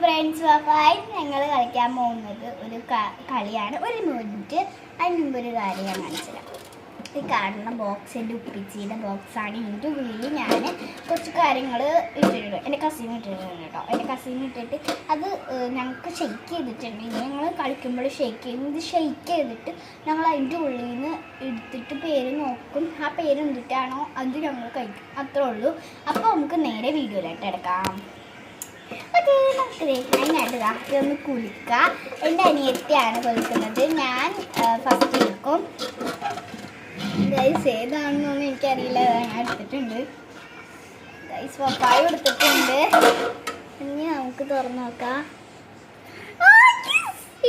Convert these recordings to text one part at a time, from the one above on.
Friends, ഞങ്ങൾ കളിക്കാൻ പോകുന്നത് ഒരു കളിയാണ്. ഒരു മിനിറ്റ് അതിന് മുമ്പ് ഒരു കാര്യം ഞാൻ കാണിച്ചുതരാം. ഈ കാണുന്ന ബോക്സ് എൻ്റെ ഉപ്പിച്ചിയുടെ ബോക്സാണ്. ഇതിൻ്റെ ഉള്ളിൽ ഞാൻ കുറച്ച് കാര്യങ്ങൾ ഇട്ടിട്ടുണ്ട്. എൻ്റെ കസിൻ ഇട്ടിട്ടുണ്ട് കേട്ടോ. എൻ്റെ കസിൻ ഇട്ടിട്ട് അത് ഞങ്ങൾക്ക് ഷെയ്ക്ക് ചെയ്തിട്ടുണ്ട്. ഞങ്ങൾ കളിക്കുമ്പോൾ ഷെയ്ക്ക് ചെയ്യും. ഇത് ഷെയ്ക്ക് ചെയ്തിട്ട് ഞങ്ങൾ അതിൻ്റെ ഉള്ളിൽ നിന്ന് എടുത്തിട്ട് പേര് നോക്കും. ആ പേര് എന്തിട്ടാണോ അത് ഞങ്ങൾ കഴിക്കും. അത്രേ ഉള്ളൂ. അപ്പോൾ നമുക്ക് നേരെ വീഡിയോയിലായിട്ട് എടുക്കാം. ഓക്കെ, അതിനായിട്ട് ഒന്ന് കുളിക്കുക. എൻ്റെ അനിയത്തിയാണ് കുളിക്കുന്നത്. ഞാൻ ഫസ്റ്റ് എടുക്കും. ഗൈസ് ഏതാണെന്നൊന്നും എനിക്കറിയില്ല. ഞാൻ എടുത്തിട്ടുണ്ട്. ഗൈസ് പപ്പായ എടുത്തിട്ടുണ്ട്. ഇനി നമുക്ക് തുറന്നു നോക്കാം.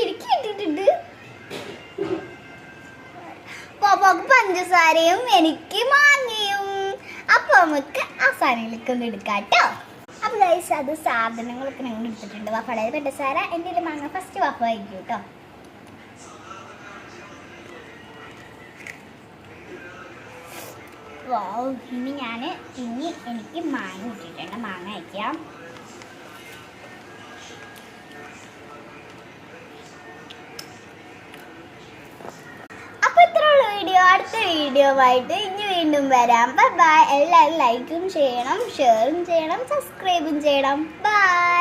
ഇടുക്കി ഇട്ടിട്ടുണ്ട്. പപ്പാക്ക് പഞ്ചസാരയും എനിക്ക് മാങ്ങയും. അപ്പൊ നമുക്ക് ആ സാധനങ്ങളൊക്കെ ഒന്ന് എടുക്കാം കേട്ടോ. അപ്പോൾ ഗൈസ് അത് സാധനങ്ങളൊക്കെ ഞങ്ങൾ എടുത്തിട്ടുണ്ട്. വഫയുടെ പഞ്ചസാര, എൻ്റെ മാങ്ങ. ഫസ്റ്റ് വഫ ആയിരിക്കും കേട്ടോ. ഇനി എനിക്ക് മാങ്ങ ഇട്ടിട്ടുണ്ട്. മാങ്ങ വയ്ക്കാം. അപ്പോൾ ഇത്രയുള്ള വീഡിയോ. അടുത്ത വീഡിയോ ആയിട്ട് ഇനി വീണ്ടും വരാം. ബൈ. എല്ലാവരും ലൈക്കും ചെയ്യണം, ഷെയറും ചെയ്യണം, സബ്സ്ക്രൈബും ചെയ്യണം. ബൈ.